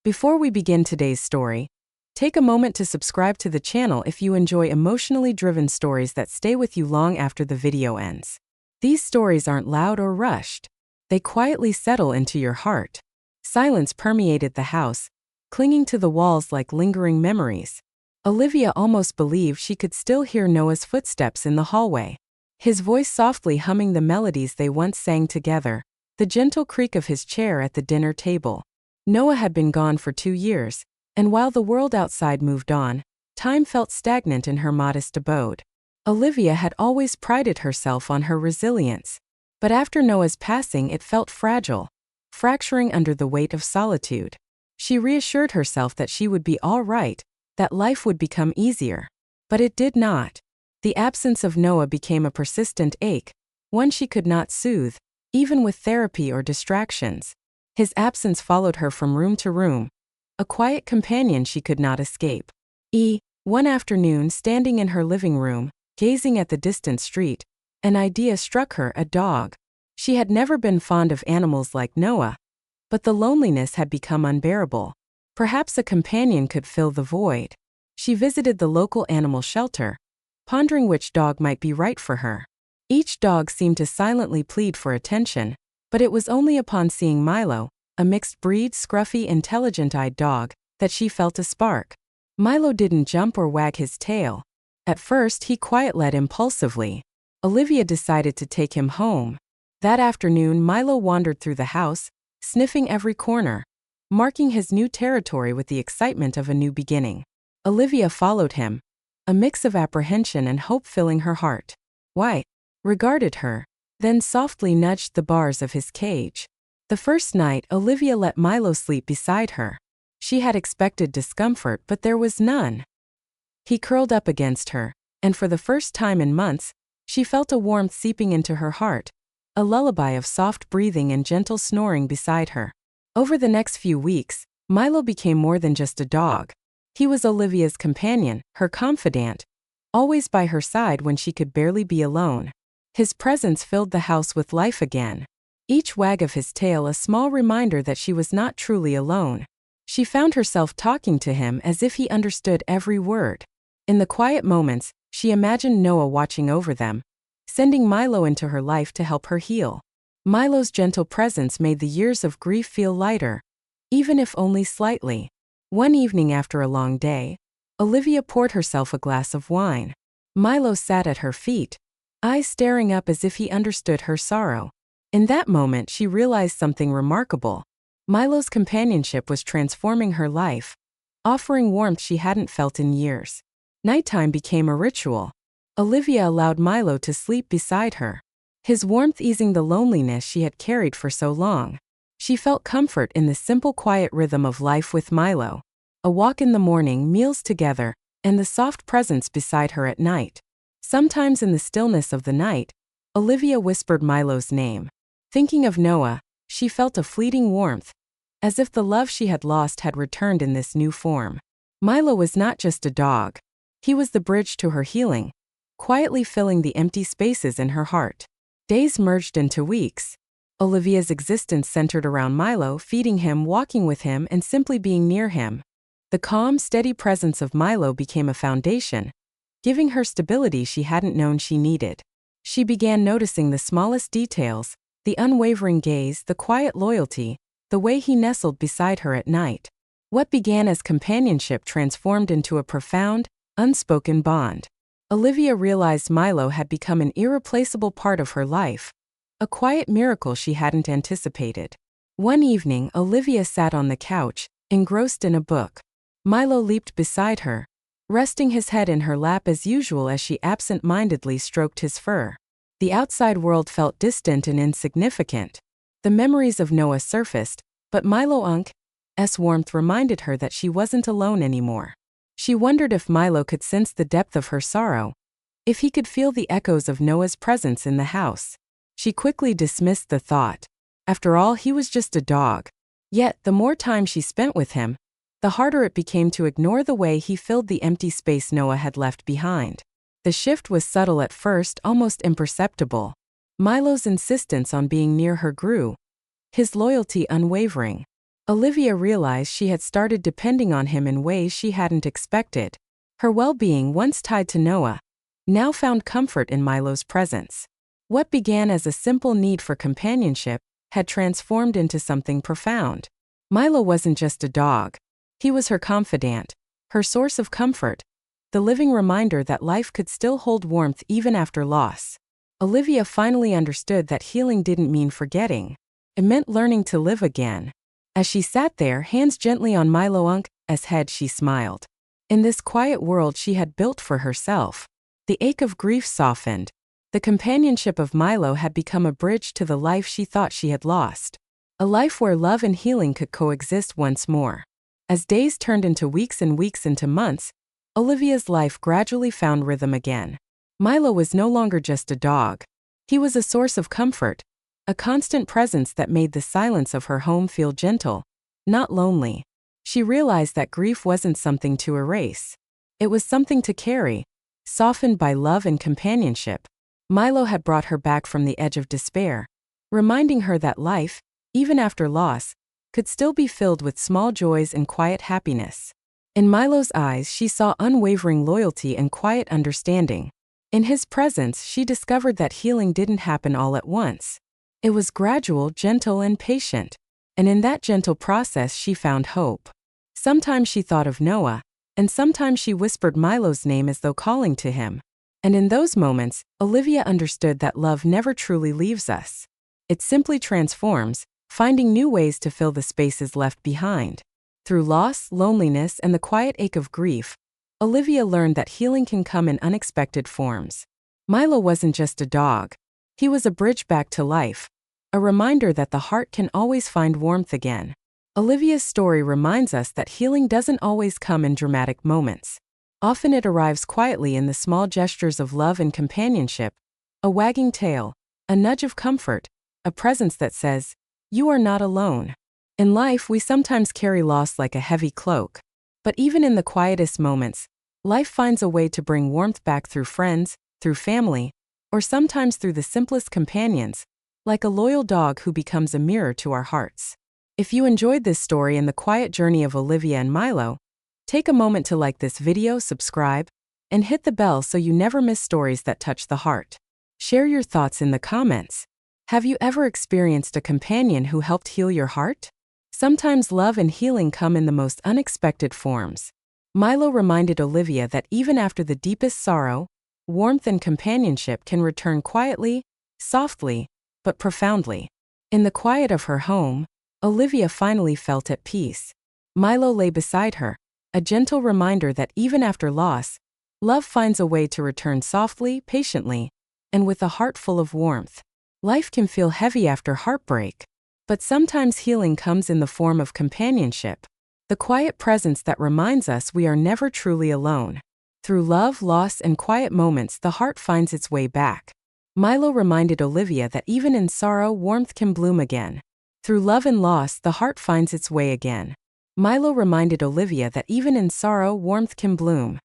Before we begin today's story, take a moment to subscribe to the channel if you enjoy emotionally driven stories that stay with you long after the video ends. These stories aren't loud or rushed. They quietly settle into your heart. Silence permeated the house, clinging to the walls like lingering memories. Olivia almost believed she could still hear Noah's footsteps in the hallway. His voice softly humming the melodies they once sang together, the gentle creak of his chair at the dinner table. Noah had been gone for 2 years, and while the world outside moved on, time felt stagnant in her modest abode. Olivia had always prided herself on her resilience, but after Noah's passing it felt fragile, fracturing under the weight of solitude. She reassured herself that she would be all right, that life would become easier. But it did not. The absence of Noah became a persistent ache, one she could not soothe, even with therapy or distractions. His absence followed her from room to room, a quiet companion she could not escape. One afternoon, standing in her living room, gazing at the distant street, an idea struck her: a dog. She had never been fond of animals like Noah, but the loneliness had become unbearable. Perhaps a companion could fill the void. She visited the local animal shelter, pondering which dog might be right for her. Each dog seemed to silently plead for attention, but it was only upon seeing Milo, a mixed-breed, scruffy, intelligent-eyed dog, that she felt a spark. Milo didn't jump or wag his tail. At first, he quiet-led impulsively. Olivia decided to take him home. That afternoon, Milo wandered through the house, sniffing every corner, marking his new territory with the excitement of a new beginning. Olivia followed him, a mix of apprehension and hope filling her heart. White regarded her, then softly nudged the bars of his cage. The first night, Olivia let Milo sleep beside her. She had expected discomfort, but there was none. He curled up against her, and for the first time in months, she felt a warmth seeping into her heart, a lullaby of soft breathing and gentle snoring beside her. Over the next few weeks, Milo became more than just a dog. He was Olivia's companion, her confidant, always by her side when she could barely be alone. His presence filled the house with life again, each wag of his tail a small reminder that she was not truly alone. She found herself talking to him as if he understood every word. In the quiet moments, she imagined Noah watching over them, sending Milo into her life to help her heal. Milo's gentle presence made the years of grief feel lighter, even if only slightly. One evening after a long day, Olivia poured herself a glass of wine. Milo sat at her feet, eyes staring up as if he understood her sorrow. In that moment, she realized something remarkable. Milo's companionship was transforming her life, offering warmth she hadn't felt in years. Nighttime became a ritual. Olivia allowed Milo to sleep beside her, his warmth easing the loneliness she had carried for so long. She felt comfort in the simple, quiet rhythm of life with Milo. A walk in the morning, meals together, and the soft presence beside her at night. Sometimes in the stillness of the night, Olivia whispered Milo's name. Thinking of Noah, she felt a fleeting warmth, as if the love she had lost had returned in this new form. Milo was not just a dog. He was the bridge to her healing, quietly filling the empty spaces in her heart. Days merged into weeks. Olivia's existence centered around Milo, feeding him, walking with him, and simply being near him. The calm, steady presence of Milo became a foundation, giving her stability she hadn't known she needed. She began noticing the smallest details, the unwavering gaze, the quiet loyalty, the way he nestled beside her at night. What began as companionship transformed into a profound, unspoken bond. Olivia realized Milo had become an irreplaceable part of her life, a quiet miracle she hadn't anticipated. One evening, Olivia sat on the couch, engrossed in a book. Milo leaped beside her, resting his head in her lap as usual as she absent-mindedly stroked his fur. The outside world felt distant and insignificant. The memories of Noah surfaced, but Milo's warmth reminded her that she wasn't alone anymore. She wondered if Milo could sense the depth of her sorrow, if he could feel the echoes of Noah's presence in the house. She quickly dismissed the thought. After all, he was just a dog. Yet, the more time she spent with him, the harder it became to ignore the way he filled the empty space Noah had left behind. The shift was subtle at first, almost imperceptible. Milo's insistence on being near her grew, his loyalty unwavering. Olivia realized she had started depending on him in ways she hadn't expected. Her well-being, once tied to Noah, now found comfort in Milo's presence. What began as a simple need for companionship had transformed into something profound. Milo wasn't just a dog. He was her confidant, her source of comfort, the living reminder that life could still hold warmth even after loss. Olivia finally understood that healing didn't mean forgetting. It meant learning to live again. As she sat there, hands gently on Milo's head, she smiled. In this quiet world she had built for herself, the ache of grief softened. The companionship of Milo had become a bridge to the life she thought she had lost. A life where love and healing could coexist once more. As days turned into weeks and weeks into months, Olivia's life gradually found rhythm again. Milo was no longer just a dog. He was a source of comfort, a constant presence that made the silence of her home feel gentle, not lonely. She realized that grief wasn't something to erase. It was something to carry, softened by love and companionship. Milo had brought her back from the edge of despair, reminding her that life, even after loss, could still be filled with small joys and quiet happiness. In Milo's eyes she saw unwavering loyalty and quiet understanding. In his presence she discovered that healing didn't happen all at once. It was gradual, gentle, and patient. And in that gentle process she found hope. Sometimes she thought of Noah, and sometimes she whispered Milo's name as though calling to him. And in those moments, Olivia understood that love never truly leaves us. It simply transforms, finding new ways to fill the spaces left behind. Through loss, loneliness, and the quiet ache of grief, Olivia learned that healing can come in unexpected forms. Milo wasn't just a dog. He was a bridge back to life, a reminder that the heart can always find warmth again. Olivia's story reminds us that healing doesn't always come in dramatic moments. Often it arrives quietly in the small gestures of love and companionship, a wagging tail, a nudge of comfort, a presence that says, "You are not alone." In life, we sometimes carry loss like a heavy cloak. But even in the quietest moments, life finds a way to bring warmth back through friends, through family, or sometimes through the simplest companions, like a loyal dog who becomes a mirror to our hearts. If you enjoyed this story and the quiet journey of Olivia and Milo, take a moment to like this video, subscribe, and hit the bell so you never miss stories that touch the heart. Share your thoughts in the comments. Have you ever experienced a companion who helped heal your heart? Sometimes love and healing come in the most unexpected forms. Milo reminded Olivia that even after the deepest sorrow, warmth and companionship can return quietly, softly, but profoundly. In the quiet of her home, Olivia finally felt at peace. Milo lay beside her, a gentle reminder that even after loss, love finds a way to return softly, patiently, and with a heart full of warmth. Life can feel heavy after heartbreak, but sometimes healing comes in the form of companionship, the quiet presence that reminds us we are never truly alone. Through love, loss, and quiet moments, the heart finds its way back. Milo reminded Olivia that even in sorrow, warmth can bloom again. Through love and loss, the heart finds its way again. Milo reminded Olivia that even in sorrow, warmth can bloom.